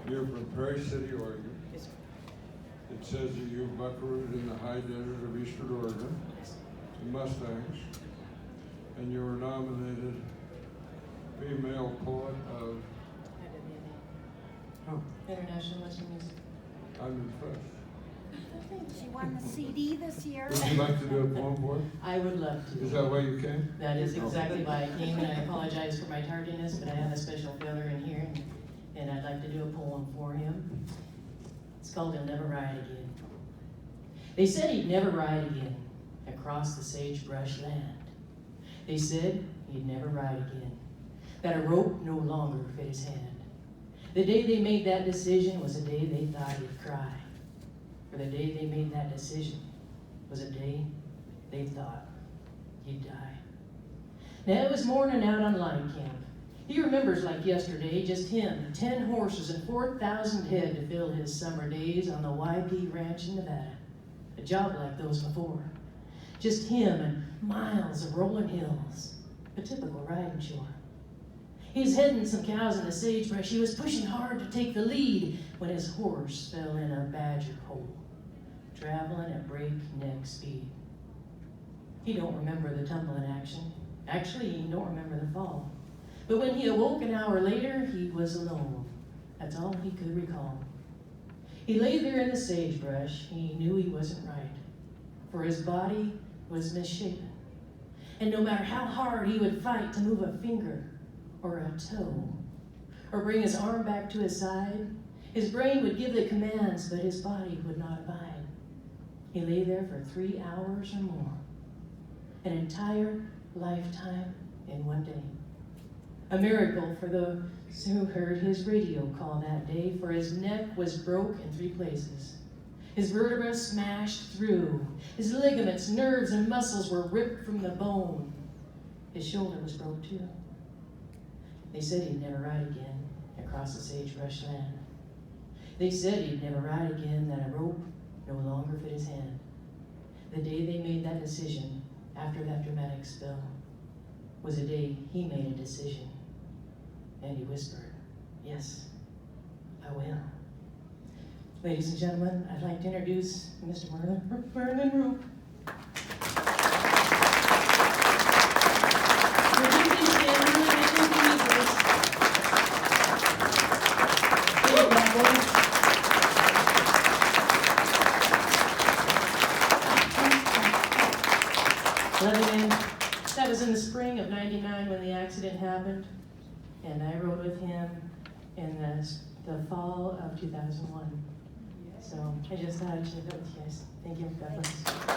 You're from Prairie City, Oregon. Yes, sir. It says that you buckarooed in the high desert of eastern Oregon, Yes, sir. the Mustangs, and you were nominated Female Poet of, huh, International Western Music. I'm impressed. She won the CD this year. Would you like to do a poem for us? I would love to. Is that why you came? That is exactly why I came, and I apologize for my tardiness, but I have a special feather in here, and I'd like to do a poem for him. It's called He'll Never Ride Again. They said he'd never ride again across the sagebrush land. They said he'd never ride again, that a rope no longer fit his hand. The day they made that decision was a day they thought he'd cry. For the day they made that decision was a day they thought he'd die. Now it was morning out on line camp. He remembers like yesterday, just him, 10 horses and 4,000 head to fill his summer days on the YP Ranch in Nevada. A job like those before. Just him and miles of rolling hills. A typical riding chore. He was heading some cows in the sagebrush. He was pushing hard to take the lead when his horse fell in a badger hole, traveling at breakneck speed. He don't remember the tumble in action. Actually, he don't remember the fall. But when he awoke an hour later, he was alone. That's all he could recall. He lay there in the sagebrush. He knew he wasn't right, for his body was misshapen. And no matter how hard he would fight to move a finger or a toe, or bring his arm back to his side, his brain would give the commands, but his body would not abide. He lay there for 3 hours or more, an entire lifetime in one day. A miracle for those who heard his radio call that day, for his neck was broke in 3 places. His vertebrae smashed through. His ligaments, nerves, and muscles were ripped from the bone. His shoulder was broke too. They said he'd never ride again across the sagebrush land. They said he'd never ride again, that a rope no longer fit his hand. The day they made that decision, after that dramatic spill, was the day he made a decision. And he whispered, "Yes, I will." Ladies and gentlemen, I'd like to introduce Mr. Merlin Rupp. Would you please stand for the national Jesus? Hey, Cowboy. That was in the spring of '99 when the accident happened, and I rode with him in the fall of 2001. So I just thought I'd share that with you guys. Thank you. God bless.